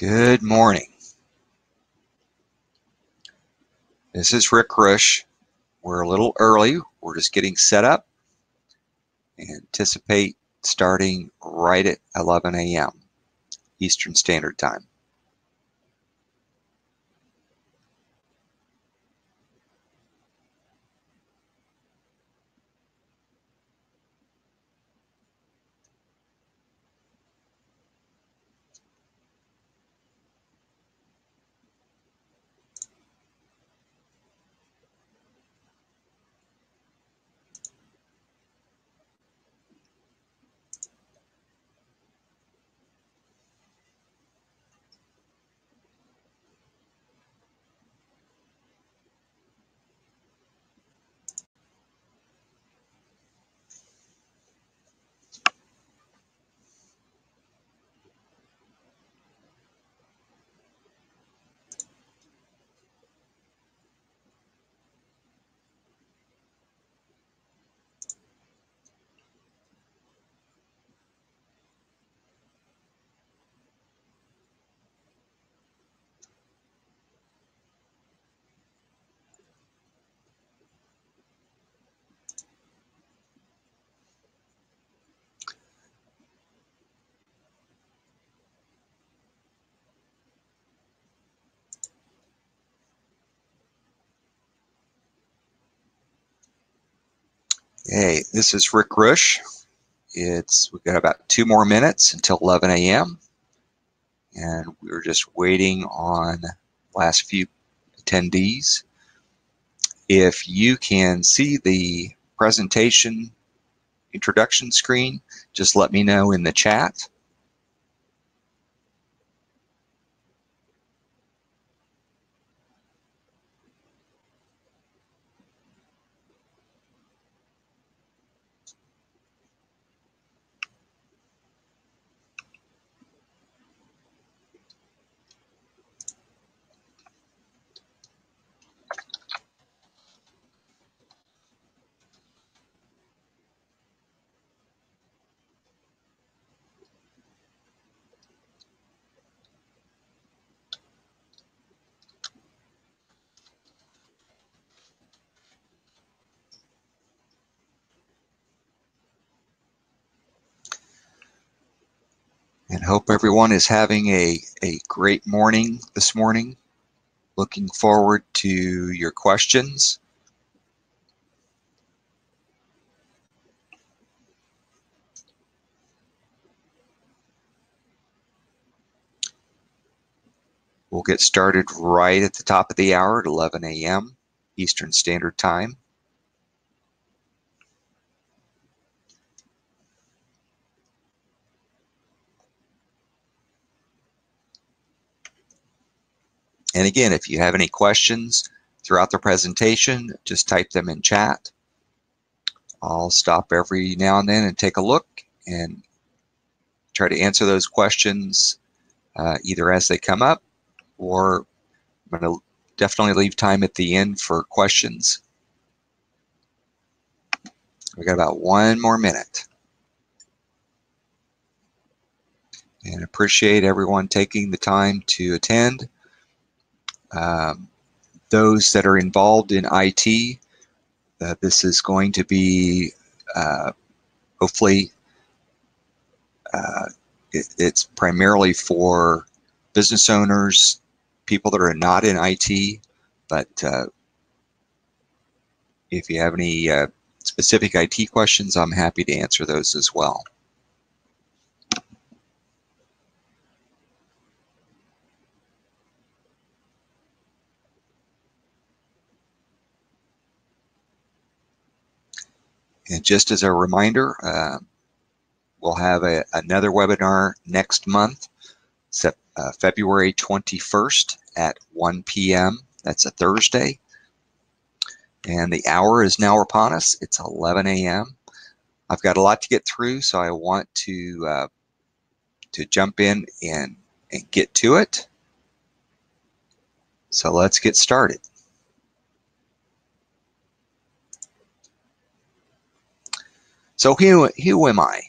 Good morning. This is Rick Rush. We're a little early. We're just getting set up. Anticipate starting right at 11 a.m. Eastern Standard Time. Hey, this is Rick Rush. We've got about 2 more minutes until 11 a.m. and we're just waiting on last few attendees. If you can see the presentation introduction screen, just let me know in the chat. And hope everyone is having a great morning this morning. Looking forward to your questions. We'll get started right at the top of the hour at 11 a.m. Eastern Standard Time. And again, if you have any questions throughout the presentation, just type them in chat. I'll stop every now and then and take a look and try to answer those questions either as they come up, or I'm going to definitely leave time at the end for questions. We got about 1 more minute. And appreciate everyone taking the time to attend. Those that are involved in IT, this is going to be hopefully it's primarily for business owners, people that are not in IT, but if you have any specific IT questions, I'm happy to answer those as well. And just as a reminder, we'll have another webinar next month, February 21st at 1 p.m. That's a Thursday. And the hour is now upon us. It's 11 a.m. I've got a lot to get through, so I want to jump in and get to it. So let's get started. So who am I?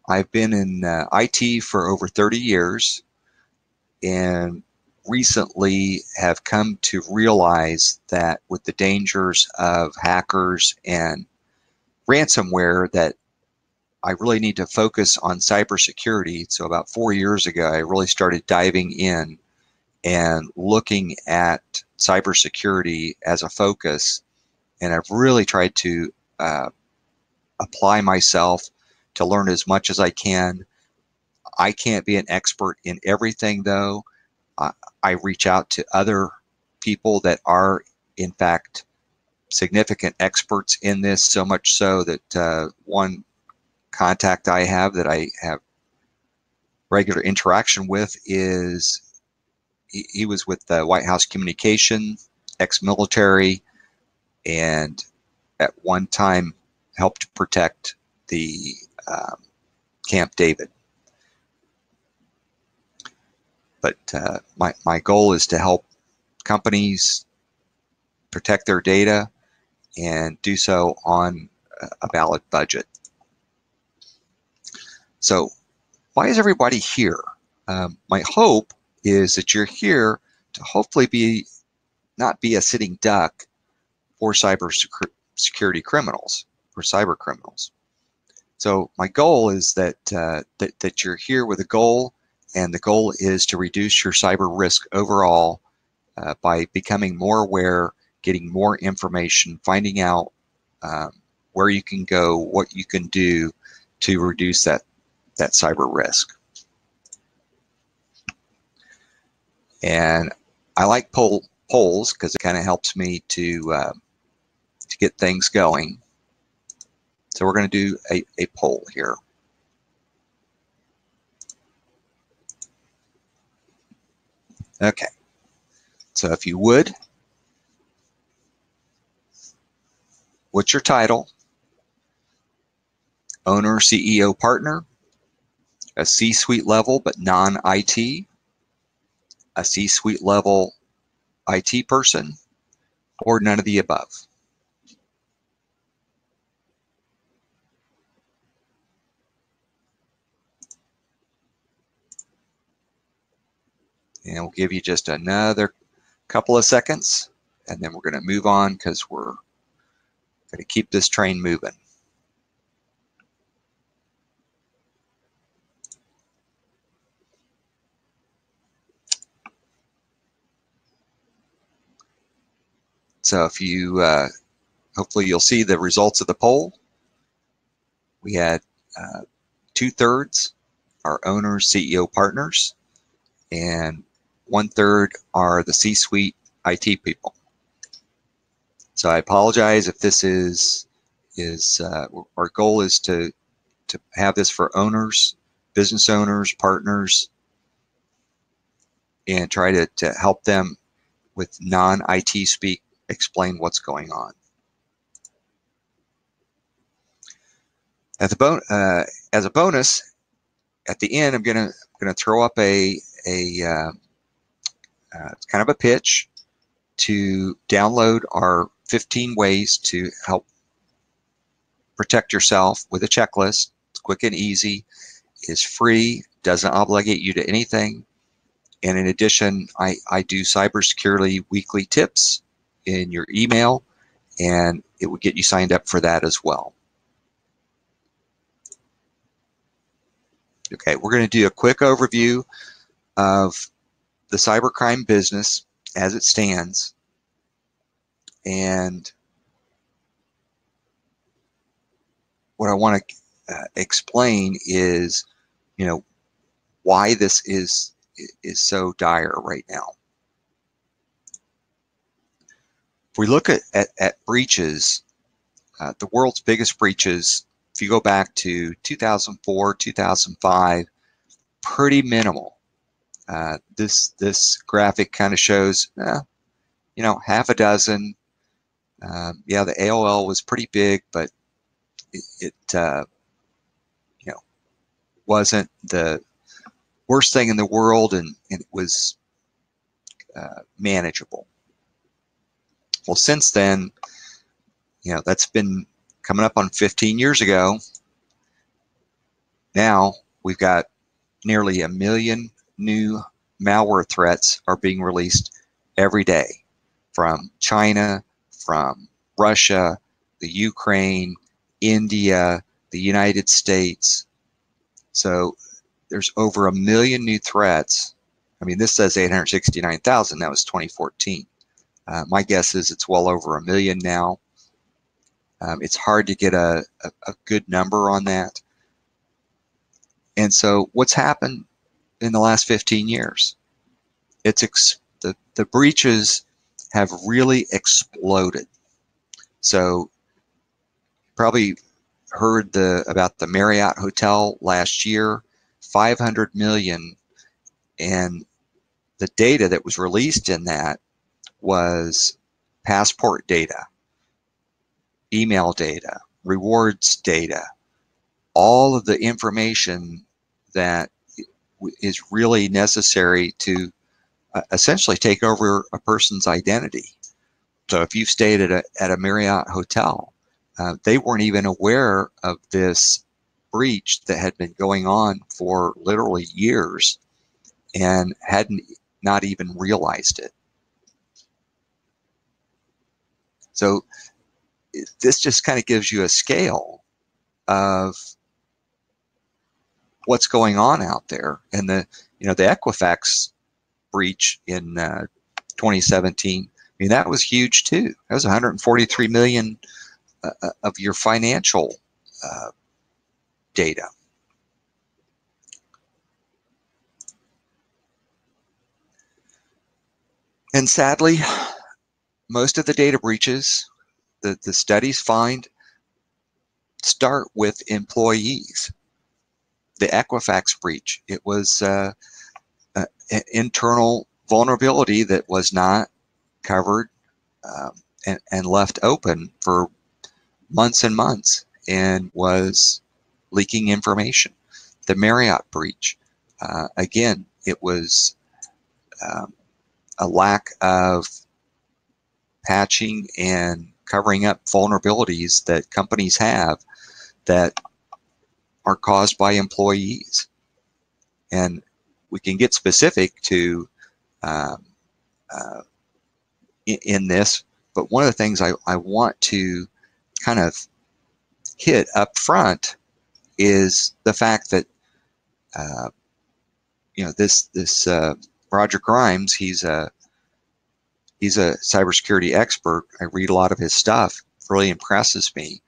I've been in IT for over 30 years and recently have come to realize that with the dangers of hackers and ransomware that I really need to focus on cybersecurity. So about 4 years ago, I really started diving in and looking at cybersecurity as a focus. And I've really tried to apply myself to learn as much as I can. I can't be an expert in everything, though. I reach out to other people that are, in fact, significant experts in this, so much so that one contact I have that I have regular interaction with is he was with the White House Communication, ex-military, and at one time helped protect the Camp David. But my goal is to help companies protect their data and do so on a valid budget. So why is everybody here? My hope is that you're here to hopefully not be a sitting duck for cybersecurity criminals or cyber criminals. So my goal is that that you're here with a goal, and the goal is to reduce your cyber risk overall by becoming more aware, getting more information, finding out where you can go, what you can do to reduce that cyber risk. And I like polls because it kind of helps me to get things going. So we're going to do a poll here. Okay. So if you would, what's your title? Owner, CEO, partner, a C-suite level but non-IT, a C-suite level IT person, or none of the above. And we'll give you just another couple of seconds, and then we're going to move on because we're going to keep this train moving. So if you, hopefully you'll see the results of the poll. We had 2/3 are owners, CEO, partners, and 1/3 are the C-suite IT people. So I apologize if this is our goal is to have this for owners, business owners, partners, and try to help them with non-IT speak explain what's going on. As a bonus, at the end, I'm gonna throw up it's kind of a pitch to download our 15 ways to help protect yourself with a checklist. It's quick and easy, is free, doesn't obligate you to anything. And in addition, I do cybersecurity weekly tips in your email, and it would get you signed up for that as well. Okay, we're going to do a quick overview of the cybercrime business as it stands, and what I want to explain is, why this is so dire right now. If we look at breaches, the world's biggest breaches, if you go back to 2004, 2005, pretty minimal. This graphic kind of shows, half a dozen. Yeah, the AOL was pretty big, but it wasn't the worst thing in the world, and it was manageable. Well, since then, that's been coming up on 15 years ago. Now we've got nearly 1 million new malware threats are being released every day from China, from Russia, the Ukraine, India, the United States. So there's over 1 million new threats. I mean, this says 869,000. That was 2014. My guess is it's well over 1 million now. It's hard to get a good number on that. And so what's happened in the last 15 years? The breaches have really exploded. So probably heard about the Marriott Hotel last year, 500 million, and the data that was released in that was passport data, email data, rewards data, all of the information that is really necessary to essentially take over a person's identity. So if you've stayed at a Marriott hotel, they weren't even aware of this breach that had been going on for literally years and hadn't not even realized it. So this just kind of gives you a scale of what's going on out there. And the Equifax breach in 2017, I mean, that was huge too. That was 143 million of your financial data. And sadly, most of the data breaches, the studies find, start with employees. The Equifax breach, it was an internal vulnerability that was not covered and left open for months and months and was leaking information. The Marriott breach, again, it was a lack of patching and covering up vulnerabilities that companies have that are caused by employees. And we can get specific to in this, but one of the things I want to kind of hit up front is the fact that this Roger Grimes, he's a cybersecurity expert. I read a lot of his stuff. It really impresses me.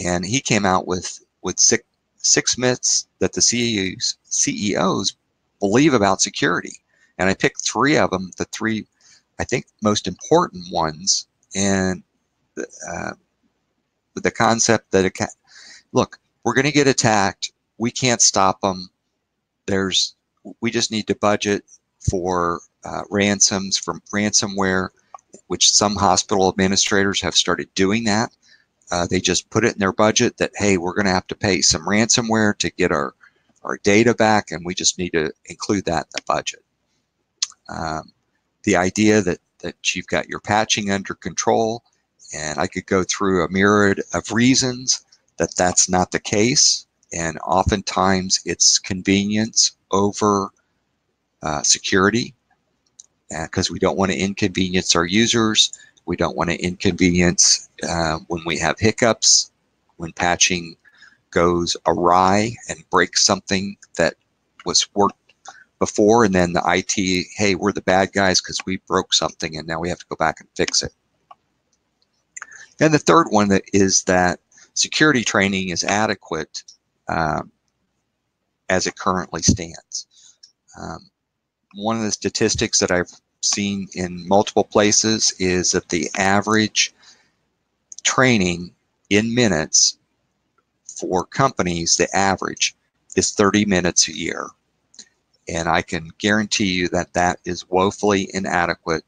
And he came out with six myths that the CEOs believe about security. And I picked 3 of them, the 3, I think, most important ones. And the concept that, look, we're going to get attacked. We can't stop them. We just need to budget for ransoms from ransomware, which some hospital administrators have started doing that. They just put it in their budget that, hey, we're going to have to pay some ransomware to get our data back, and we just need to include that in the budget. The idea that you've got your patching under control, and I could go through a myriad of reasons that that's not the case, and oftentimes it's convenience over security, because we don't want to inconvenience our users. We don't want to inconvenience when we have hiccups, when patching goes awry and breaks something that was worked before, and then the IT, hey, we're the bad guys because we broke something and now we have to go back and fix it. And the third one is that security training is adequate as it currently stands. One of the statistics that I've seen in multiple places is that the average training in minutes for companies, the average is 30 minutes a year. And I can guarantee you that that is woefully inadequate.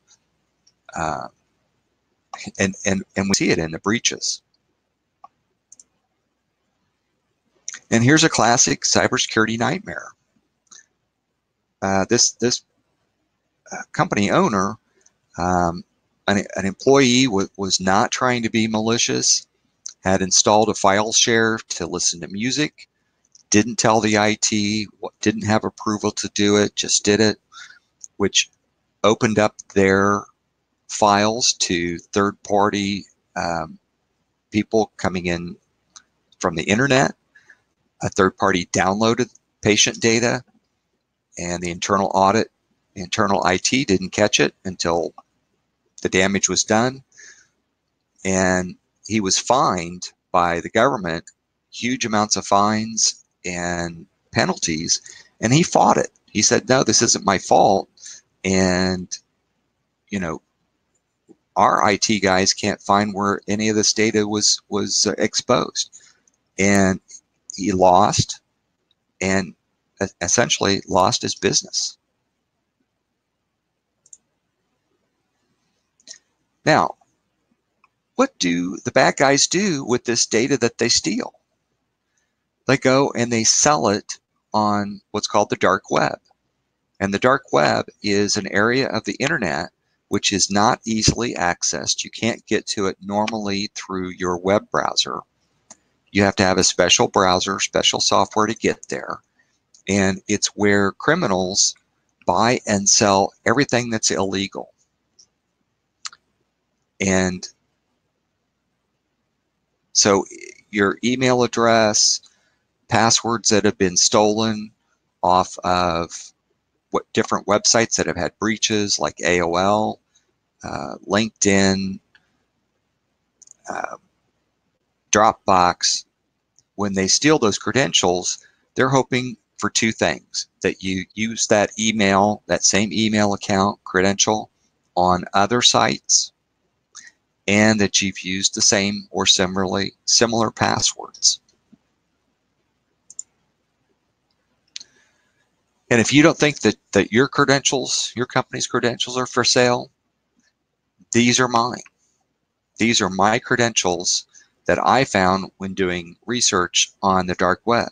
And we see it in the breaches. And here's a classic cybersecurity nightmare. This company owner, an employee was not trying to be malicious, had installed a file share to listen to music, didn't tell the IT, didn't have approval to do it, just did it, which opened up their files to third-party people coming in from the internet. A third party downloaded patient data, and the internal IT didn't catch it until the damage was done. And he was fined by the government huge amounts of fines and penalties, and he fought it. He said, no, this isn't my fault. And, you know, our IT guys can't find where any of this data was exposed. And he lost, and essentially lost his business. Now, what do the bad guys do with this data that they steal? They go and they sell it on what's called the dark web. And the dark web is an area of the internet which is not easily accessed. You can't get to it normally through your web browser. You have to have a special browser, special software to get there. And it's where criminals buy and sell everything that's illegal. And so your email address, passwords that have been stolen off of what different websites that have had breaches, like AOL, LinkedIn, Dropbox. When they steal those credentials, they're hoping for two things: that you use that email, that same email account credential on other sites, and that you've used the same or similar passwords. And if you don't think that your credentials, your company's credentials are for sale, these are mine. These are my credentials that I found when doing research on the dark web.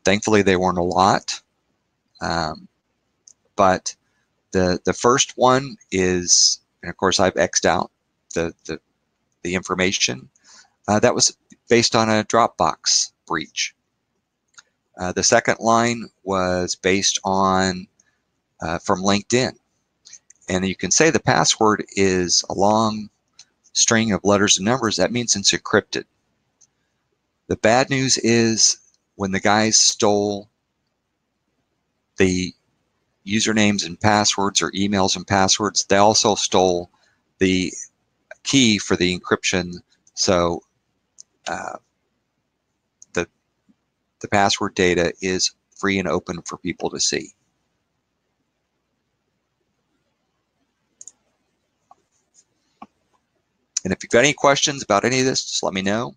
Thankfully, they weren't a lot, but the first one is, and of course I've X'd out the information, that was based on a Dropbox breach. The second line was based on from LinkedIn. And you can say the password is a long string of letters and numbers. That means it's encrypted. The bad news is when the guys stole the usernames and passwords, or emails and passwords, they also stole the key for the encryption. So the password data is free and open for people to see. And if you've got any questions about any of this, just let me know.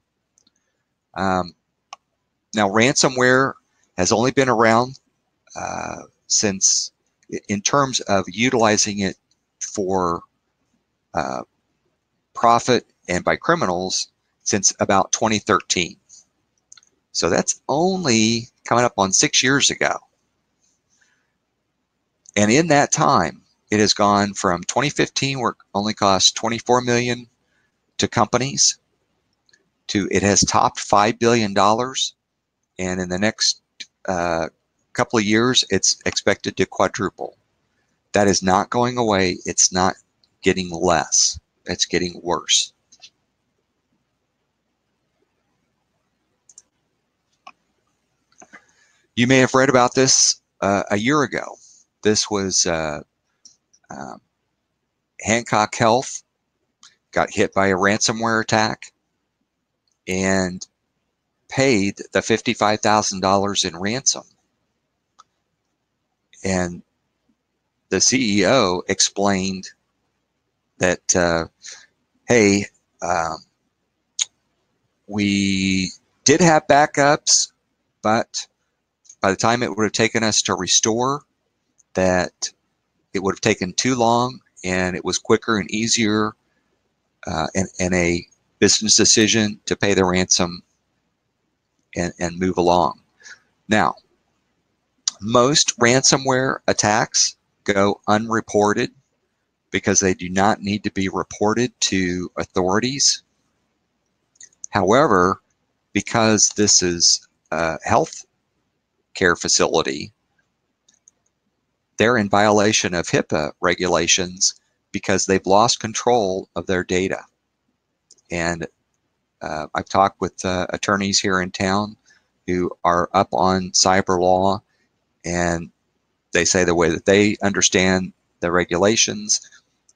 Now, ransomware has only been around since, in terms of utilizing it for profit and by criminals, since about 2013. So that's only coming up on 6 years ago. And in that time, it has gone from 2015, where it only cost $24 million to companies, to it has topped $5 billion. And in the next couple of years, it's expected to quadruple. That is not going away. It's not getting less. It's getting worse. You may have read about this a year ago. This was Hancock Health got hit by a ransomware attack and paid the $55,000 in ransom. And the CEO explained that, hey, we did have backups, but by the time it would have taken us to restore, that it would have taken too long, and it was quicker and easier and a business decision to pay the ransom and move along. Now, most ransomware attacks go unreported because they do not need to be reported to authorities. However, because this is health care facility, they're in violation of HIPAA regulations because they've lost control of their data. And I've talked with attorneys here in town who are up on cyber law, and they say the way that they understand the regulations,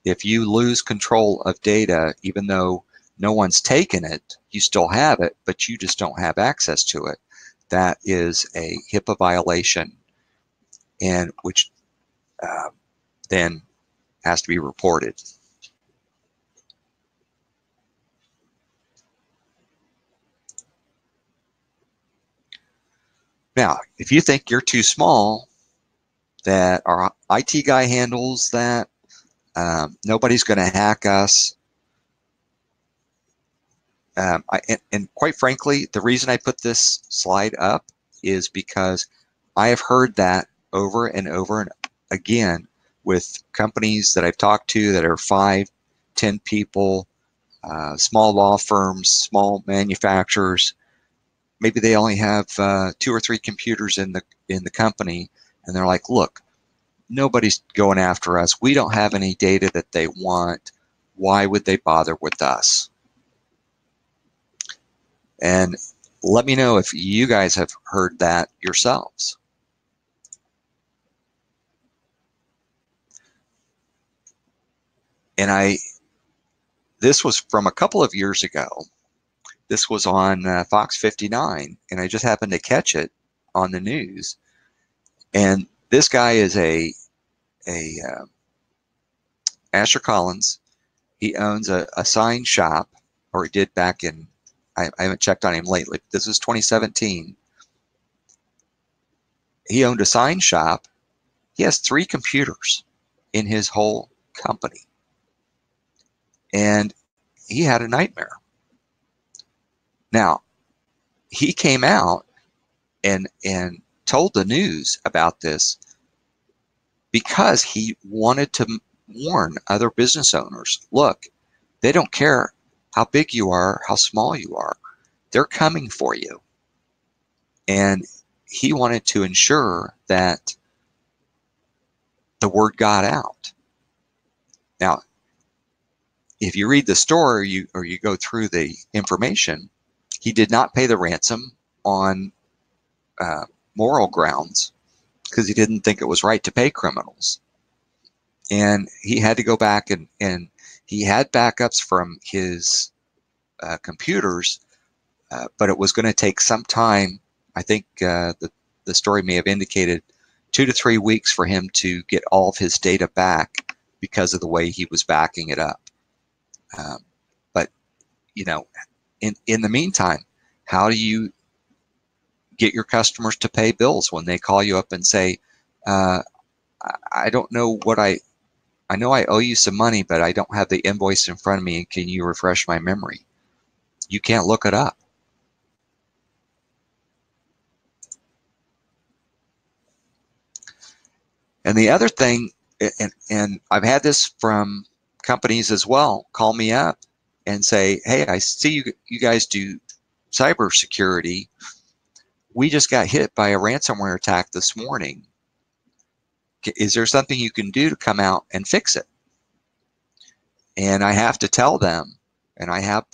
if you lose control of data, even though no one's taken it, you still have it, but you just don't have access to it. That is a HIPAA violation, and which then has to be reported. Now, if you think you're too small, that our IT guy handles that, nobody's going to hack us. And quite frankly, the reason I put this slide up is because I have heard that over and over and again with companies that I've talked to that are 5, 10 people, small law firms, small manufacturers. Maybe they only have 2 or 3 computers in the company, and they're like, look, nobody's going after us. We don't have any data that they want. Why would they bother with us? And let me know if you guys have heard that yourselves. And this was from a couple of years ago. This was on Fox 59, and I just happened to catch it on the news. And this guy is a Asher Collins. He owns a sign shop, or he did back in, I haven't checked on him lately. This is 2017. He owned a sign shop. He has 3 computers in his whole company. And he had a nightmare. Now, he came out and told the news about this because he wanted to warn other business owners, look, they don't care how big you are, how small you are. They're coming for you. And he wanted to ensure that the word got out. Now, if you read the story or you go through the information, he did not pay the ransom on moral grounds because he didn't think it was right to pay criminals. And he had to go back and he had backups from his computers, but it was going to take some time. I think the story may have indicated 2 to 3 weeks for him to get all of his data back because of the way he was backing it up. But, you know, in the meantime, how do you get your customers to pay bills when they call you up and say, I don't know what I know I owe you some money, but I don't have the invoice in front of me, and can you refresh my memory? You can't look it up. And the other thing, and I've had this from companies as well, call me up and say, hey, I see you guys do cybersecurity. We just got hit by a ransomware attack this morning. Is there something you can do to come out and fix it? And I have to tell them, and I have,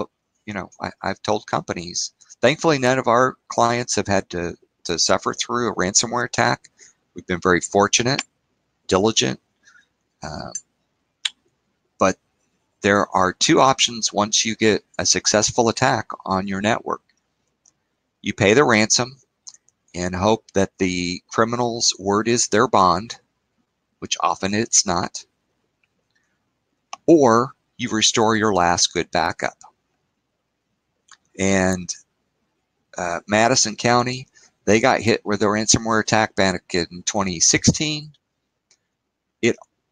you know, I've told companies, thankfully none of our clients have had to suffer through a ransomware attack. We've been very fortunate, diligent, but there are 2 options once you get a successful attack on your network. You pay the ransom and hope that the criminal's word is their bond, which often it's not, or you restore your last good backup. And Madison County, they got hit with a ransomware attack back in 2016.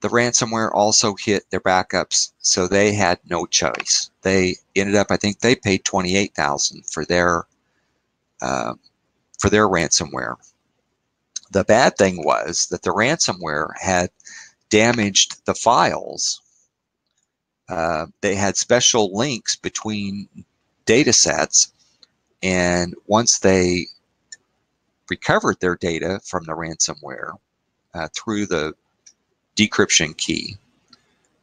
The ransomware also hit their backups, so they had no choice. They ended up, I think they paid $28,000 for their ransomware. The bad thing was that the ransomware had damaged the files. They had special links between data sets, and once they recovered their data from the ransomware through the decryption key,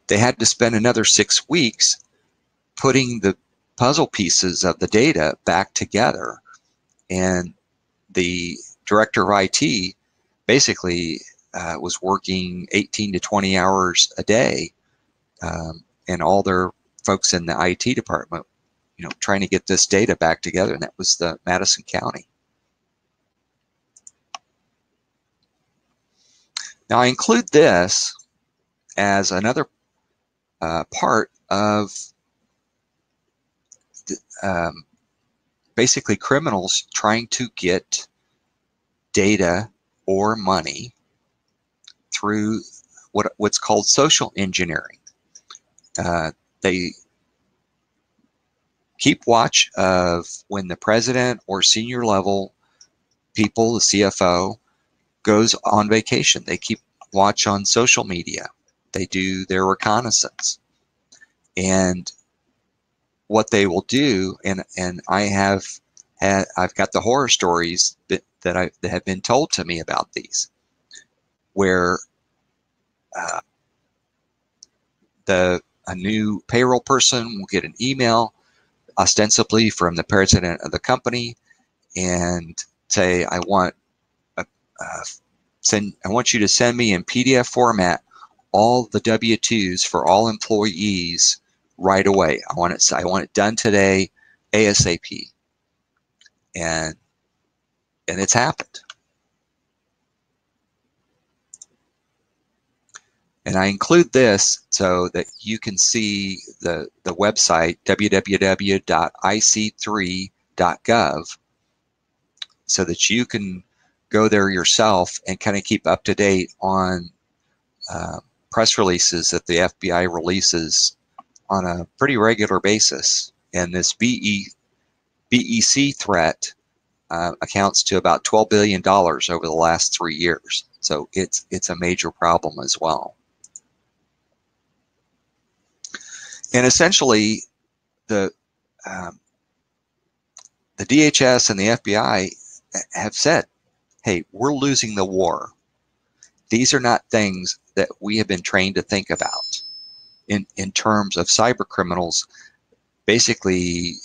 they had to spend another 6 weeks putting the puzzle pieces of the data back together. And the director of IT basically was working 18 to 20 hours a day, and all their folks in the IT department, trying to get this data back together, and that was the Madison County. Now, I include this as another part of basically criminals trying to get data or money through what's called social engineering. They keep watch of when the president or senior level people, the CFO, goes on vacation. They keep watch on social media. They do their reconnaissance. And what they will do, and I've got the horror stories that have been told to me about these, where a new payroll person will get an email ostensibly from the president of the company and say, I want you to send me in PDF format all the W-2s for all employees right away. I want it done today, ASAP. And it's happened. And I include this so that you can see the website, www.ic3.gov, so that you can go there yourself and kind of keep up to date on press releases that the FBI releases on a pretty regular basis. And this BEC threat accounts to about $12 billion over the last 3 years. So it's a major problem as well. And essentially, the DHS and the FBI have said, hey, we're losing the war. These are not things that we have been trained to think about in terms of cyber criminals basically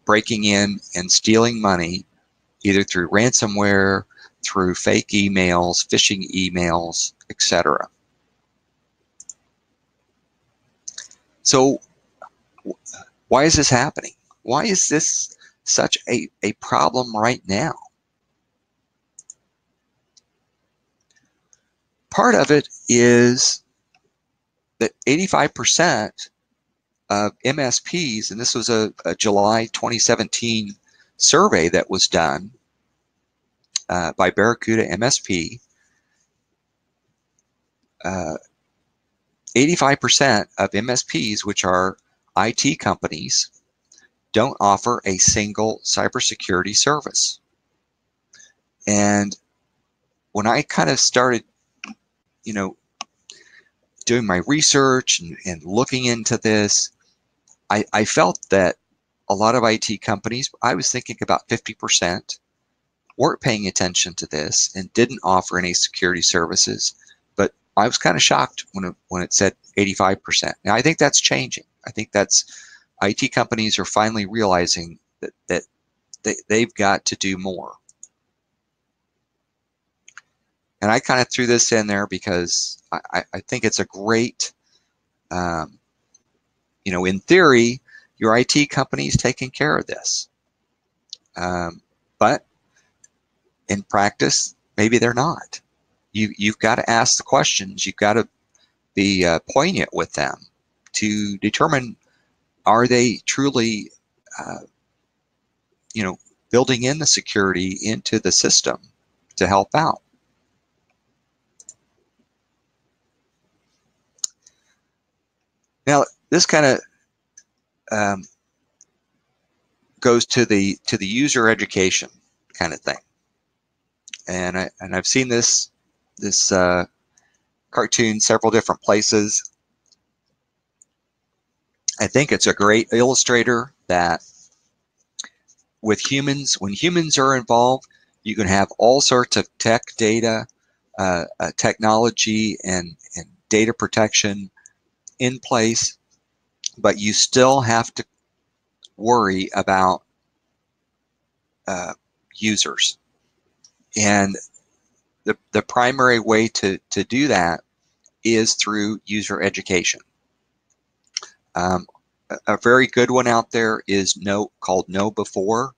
breaking in and stealing money either through ransomware, through fake emails, phishing emails, etc. So why is this happening? Why is this such a problem right now? Part of it is that 85% of MSPs, and this was a July 2017 survey that was done by Barracuda MSP, 85% of MSPs, which are IT companies, don't offer a single cybersecurity service. And when I kind of started, doing my research and looking into this, I felt that a lot of IT companies, I was thinking about 50%, weren't paying attention to this and didn't offer any security services. But I was kind of shocked when it said 85%. Now I think that's changing. I think that's IT companies are finally realizing that they've got to do more. And I kind of threw this in there because I think it's a great, in theory, your IT company is taking care of this. But in practice, maybe they're not. You've got to ask the questions. You've got to be poignant with them to determine, are they truly, building in the security into the system to help out. Now, this kind of goes to the user education kind of thing, and I've seen this cartoon several different places. I think it's a great illustrator that with humans, when humans are involved, You can have all sorts of tech data, technology and data protection in place, but you still have to worry about users. And the primary way to do that is through user education. A very good one out there is called KnowBe4.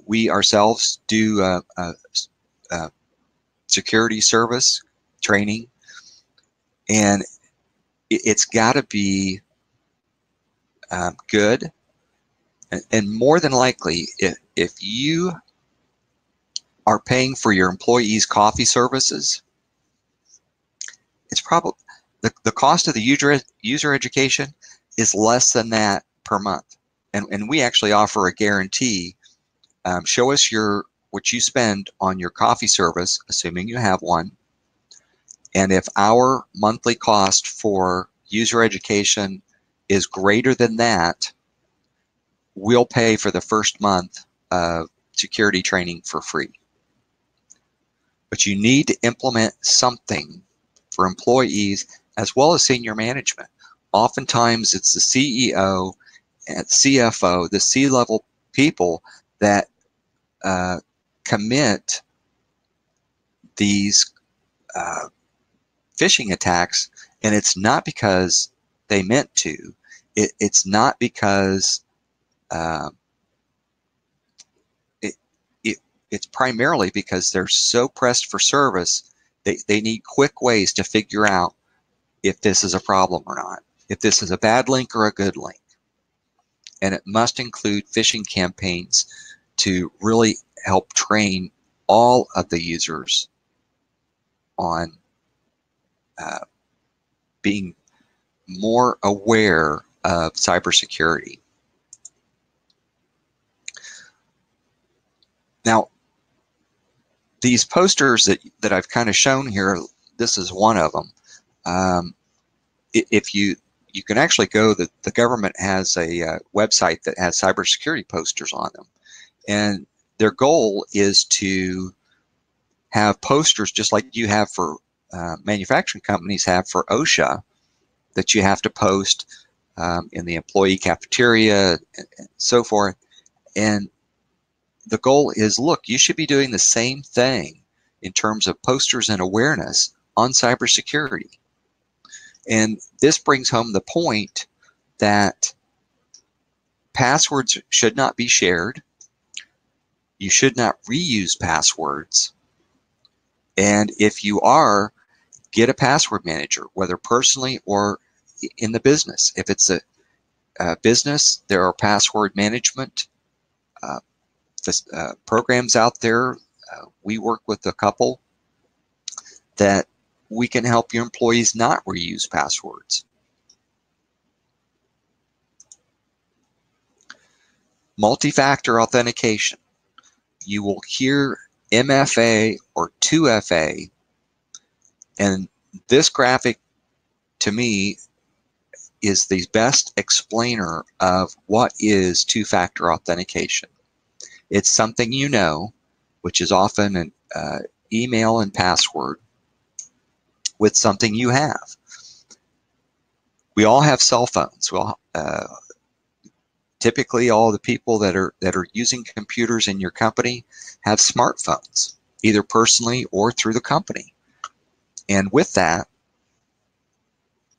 We ourselves do security service training, and it's got to be good. And more than likely, if you are paying for your employees' coffee services, it's probably the cost of the user education is less than that per month. And we actually offer a guarantee. Show us what you spend on your coffee service, assuming you have one. And if our monthly cost for user education is greater than that, we'll pay for the first month of security training for free. But you need to implement something for employees as well as senior management. Oftentimes it's the CEO and CFO, the C-level people that commit these phishing attacks, and it's not because they meant to. It's not because it's primarily because they're so pressed for service. They need quick ways to figure out if this is a problem or not, if this is a bad link or a good link. And it must include phishing campaigns to really help train all of the users on being more aware of cybersecurity. Now, these posters that I've kind of shown here, this is one of them. If you can actually go, the government has a website that has cybersecurity posters on them, and their goal is to have posters just like you have for manufacturing companies have for OSHA, that you have to post in the employee cafeteria and so forth. And the goal is, look, you should be doing the same thing in terms of posters and awareness on cybersecurity. And this brings home the point that passwords should not be shared. You should not reuse passwords. And if you are, get a password manager, whether personally or in the business. If it's a business, there are password management programs out there. We work with a couple that we can help your employees not reuse passwords. Multi-factor authentication. You will hear MFA or 2FA, and this graphic to me is the best explainer of what is two-factor authentication. It's something you know, which is often an email and password with something you have. We all have cell phones. Well, typically all the people that are using computers in your company have smartphones, either personally or through the company. And with that,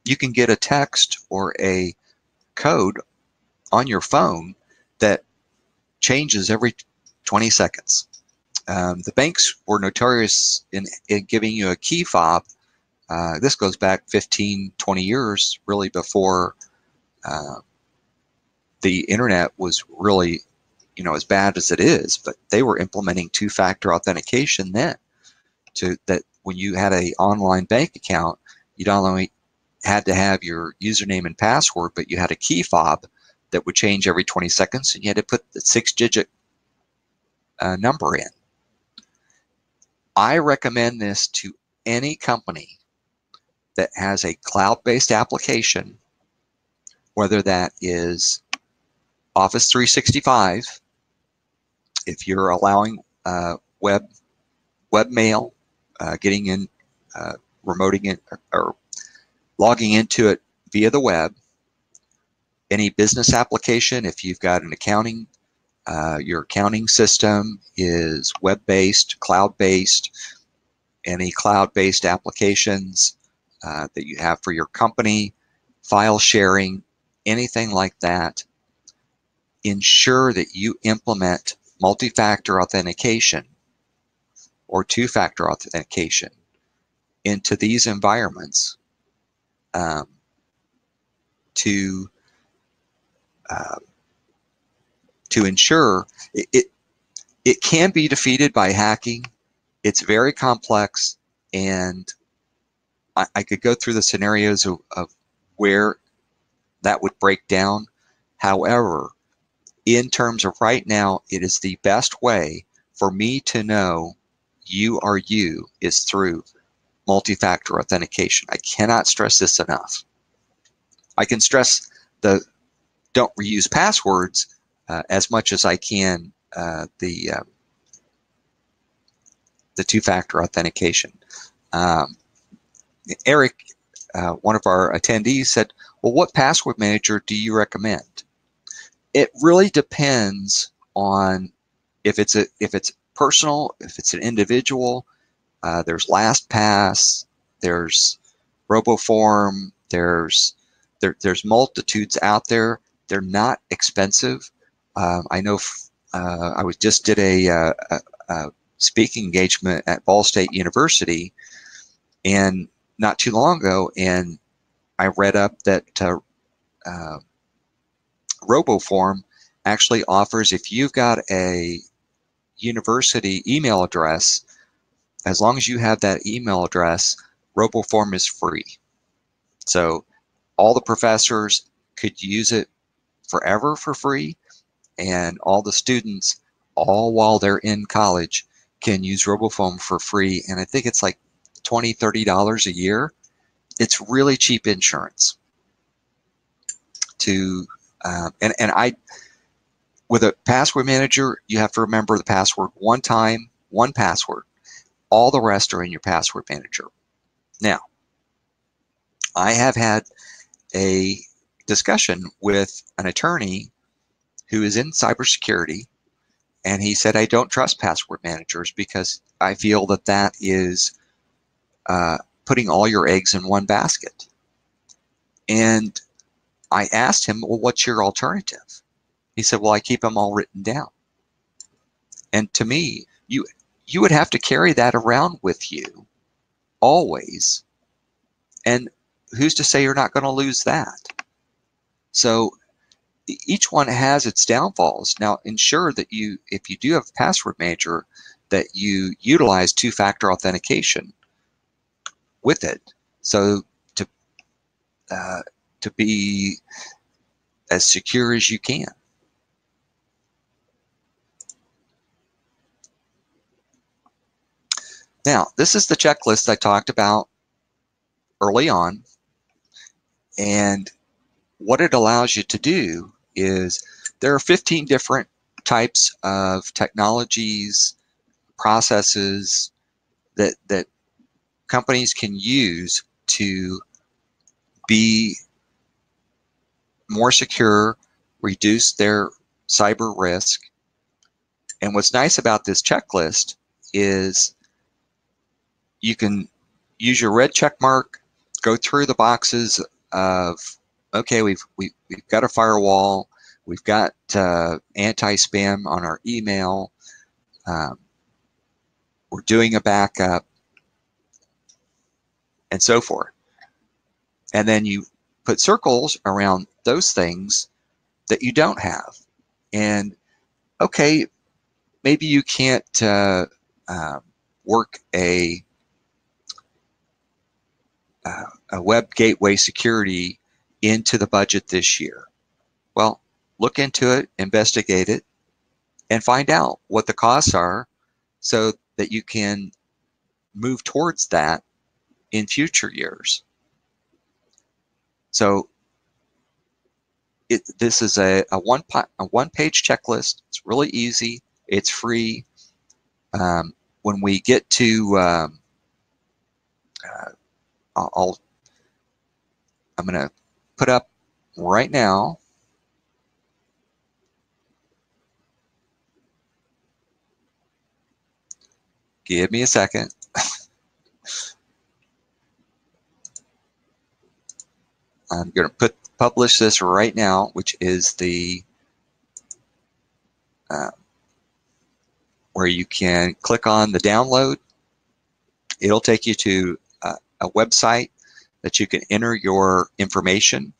you can get a text or a code on your phone that changes every 20 seconds. The banks were notorious in giving you a key fob. This goes back 15, 20 years, really before the internet was really, as bad as it is. But they were implementing two-factor authentication then, that when you had an online bank account, you not only had to have your username and password, but you had a key fob that would change every 20 seconds, and you had to put the 6-digit number in. I recommend this to any company that has a cloud-based application, whether that is Office 365, if you're allowing webmail, getting in, remoting it, or logging into it via the web. Any business application, if you've got an accounting, your accounting system is web-based, cloud-based, any cloud-based applications that you have for your company, file sharing, anything like that, ensure that you implement multi-factor authentication or two-factor authentication into these environments to ensure it can be defeated by hacking. It's very complex, and I could go through the scenarios of where that would break down. However, in terms of right now, it is the best way for me to know you are you is through multi-factor authentication. I cannot stress this enough. I can stress the don't reuse passwords as much as I can the two-factor authentication. Eric, one of our attendees, said, well, what password manager do you recommend? It really depends on if it's personal, if it's an individual. There's LastPass, there's RoboForm, there's multitudes out there. They're not expensive. I know I just did a speaking engagement at Ball State University, and not too long ago, and I read up that RoboForm actually offers, if you've got a university email address, as long as you have that email address, RoboForm is free. So all the professors could use it forever for free, and all the students, all while they're in college, can use RoboForm for free. And I think it's like $20, $30 a year. It's really cheap insurance. And I, with a password manager, you have to remember the password one time, one password. All the rest are in your password manager. Now, I have had a discussion with an attorney who is in cybersecurity, and he said, I don't trust password managers because I feel that that is putting all your eggs in one basket. And I asked him, well, what's your alternative? He said, well, I keep them all written down. And to me, you would have to carry that around with you always. And who's to say you're not going to lose that? So each one has its downfalls. Now, ensure that if you do have a password manager, that you utilize two-factor authentication with it, so to be as secure as you can. Now, this is the checklist I talked about early on, and what it allows you to do is there are 15 different types of technologies, processes that companies can use to be more secure, reduce their cyber risk. And what's nice about this checklist is you can use your red check mark, go through the boxes of, okay, we've got a firewall, we've got anti-spam on our email, we're doing a backup, and so forth. And then you put circles around those things that you don't have. And okay, maybe you can't work a web gateway security into the budget this year. Well, look into it, investigate it, and find out what the costs are so that you can move towards that in future years. So this is a one-page checklist. It's really easy. It's free. When we get to, I'm going to put up right now. Give me a second. I'm going to publish this right now, which is the where you can click on the download. It'll take you to a website that you can enter your information.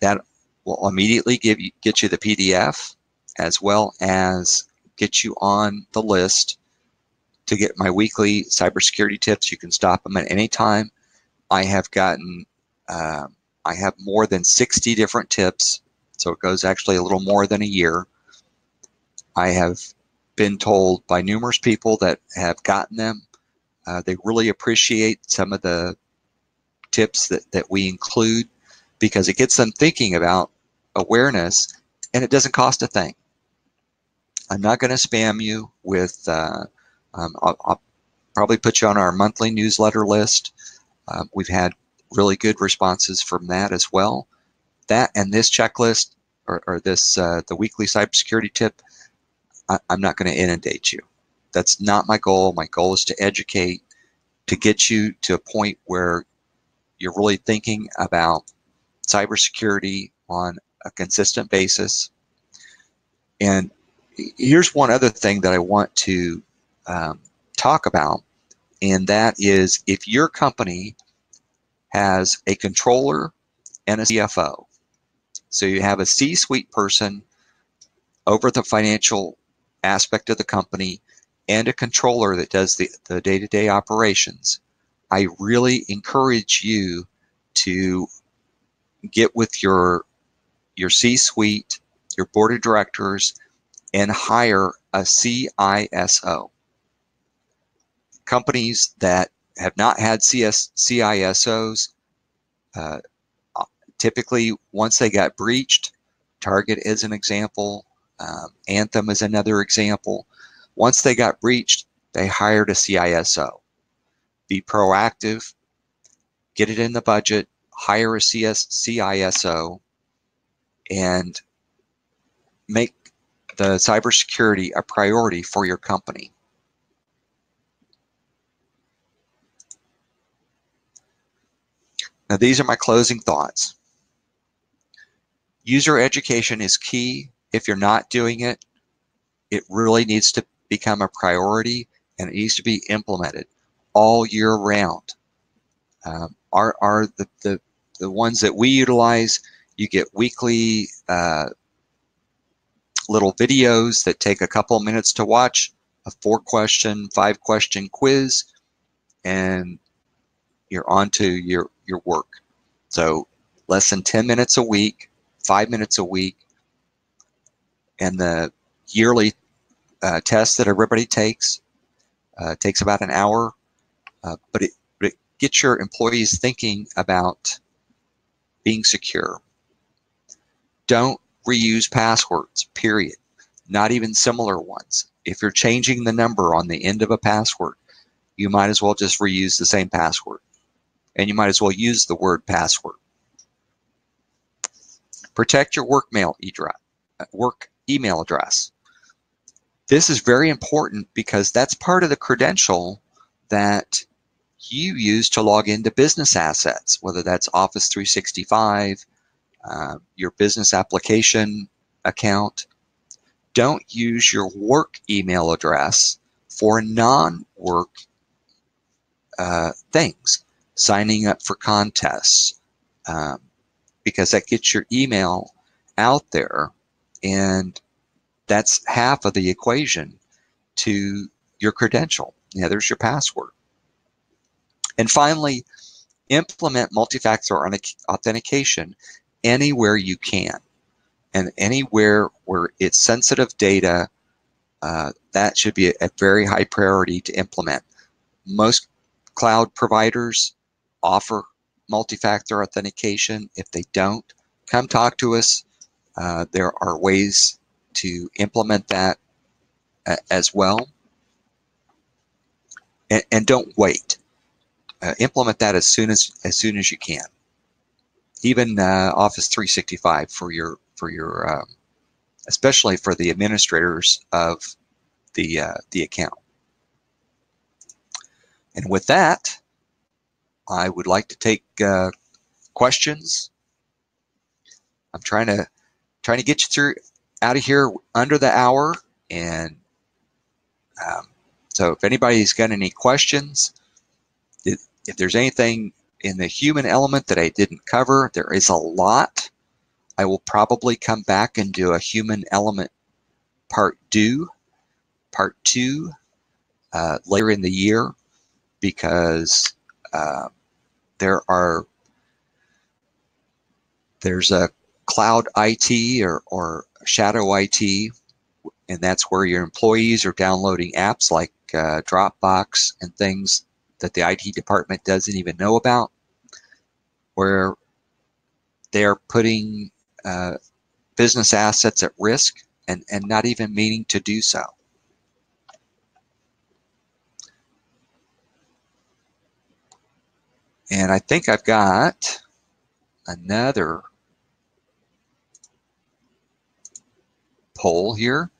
That will immediately get you the PDF, as well as get you on the list to get my weekly cybersecurity tips. You can stop them at any time. I have gotten, I have more than 60 different tips, so it goes actually a little more than a year. I have been told by numerous people that have gotten them. They really appreciate some of the tips that we include, because it gets them thinking about awareness, and it doesn't cost a thing. I'm not going to spam you with, I'll probably put you on our monthly newsletter list. We've had really good responses from that as well. That and this checklist, or this, the weekly cybersecurity tip, I'm not going to inundate you. That's not my goal. My goal is to educate, to get you to a point where you're really thinking about cybersecurity on a consistent basis. And here's one other thing that I want to talk about, and that is if your company has a controller and a CFO, so you have a C-suite person over the financial aspect of the company and a controller that does the day-to-day operations, I really encourage you to get with your C-suite, your board of directors, and hire a CISO. Companies that have not had CISOs, typically once they got breached, Target is an example, Anthem is another example. Once they got breached, they hired a CISO. Be proactive, get it in the budget, hire a CISO, and make the cybersecurity a priority for your company. Now, these are my closing thoughts. User education is key. If you're not doing it, it really needs to become a priority, and it needs to be implemented all year round. Are the ones that we utilize, you get weekly little videos that take a couple of minutes to watch, a 4-question, 5-question quiz, and you're on to your work. So less than 10 minutes a week, 5 minutes a week, and the yearly test that everybody takes about an hour, but it gets your employees thinking about being secure. Don't reuse passwords, period. Not even similar ones. If you're changing the number on the end of a password, you might as well just reuse the same password. And you might as well use the word password. Protect your work email address. This is very important because that's part of the credential that you use to log into business assets, whether that's Office 365, your business application account. Don't use your work email address for non-work things, signing up for contests, because that gets your email out there, and that's half of the equation to your credential. Yeah, there's your password. And finally, implement multi-factor authentication anywhere you can, and anywhere where it's sensitive data, that should be a very high priority to implement. Most cloud providers offer multi-factor authentication. If they don't, come talk to us. There are ways to implement that as well. And don't wait. Implement that as soon as you can. Even Office 365 for your especially for the administrators of the account. And with that, I would like to take questions. I'm trying to get you through out of here under the hour, and so if anybody's got any questions, if there's anything in the human element that I didn't cover, there is a lot. I will probably come back and do a human element part 2 later in the year, because there's a cloud IT or shadow IT, and that's where your employees are downloading apps like Dropbox and things that the IT department doesn't even know about, where they're putting business assets at risk and not even meaning to do so. And I think I've got another poll here.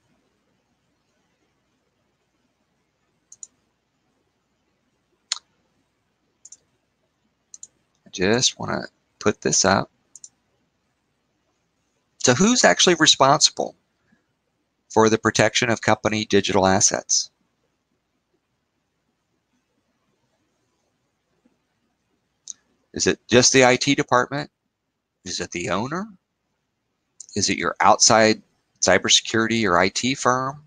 I just want to put this up. So who's actually responsible for the protection of company digital assets? Is it just the IT department? Is it the owner? Is it your outside cybersecurity or IT firm?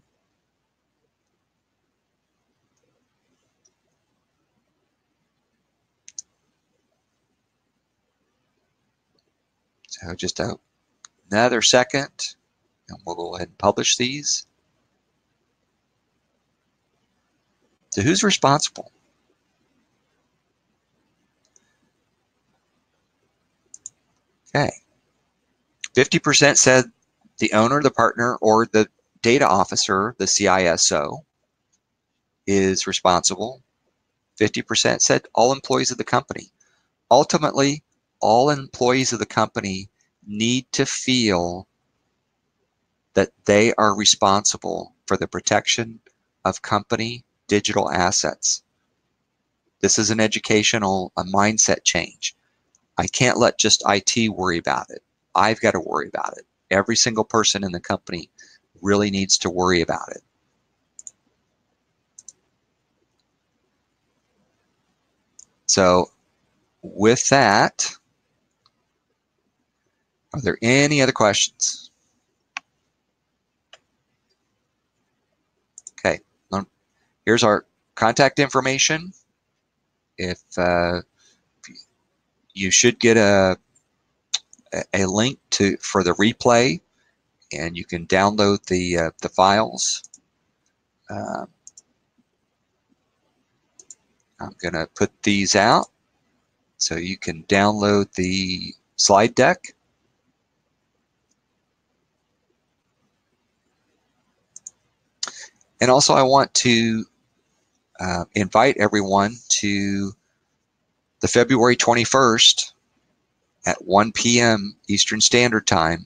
So just another second, and we'll go ahead and publish these. So who's responsible? Okay. 50% said the owner, the partner, or the data officer, the CISO, is responsible. 50% said all employees of the company. Ultimately, all employees of the company need to feel that they are responsible for the protection of company digital assets. This is an educational, a mindset change. I can't let just IT worry about it. I've got to worry about it. Every single person in the company really needs to worry about it. So with that, are there any other questions? Okay, here's our contact information. If you should get a link for the replay, and you can download the files. I'm going to put these out so you can download the slide deck. And also, I want to invite everyone to the February 21st at 1 p.m. Eastern Standard Time.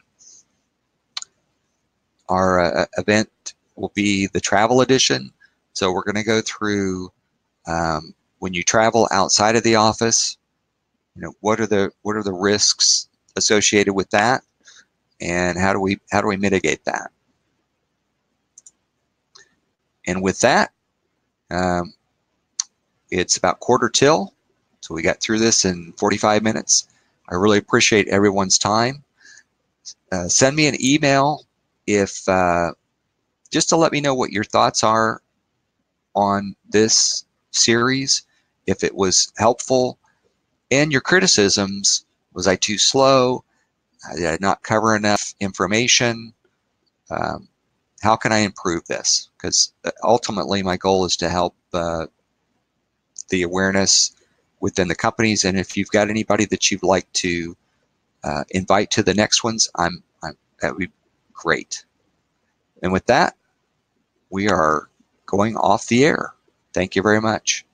Our event will be the travel edition. So we're going to go through when you travel outside of the office, what are the risks associated with that, and how do we mitigate that? And with that, it's about 1:15, so we got through this in 45 minutes. I really appreciate everyone's time. Send me an email if just to let me know what your thoughts are on this series, if it was helpful, and your criticisms. Was I too slow? Did I not cover enough information? How can I improve this? Because ultimately my goal is to help the awareness within the companies, and if you've got anybody that you'd like to invite to the next ones, that would be great. And with that, we are going off the air. Thank you very much.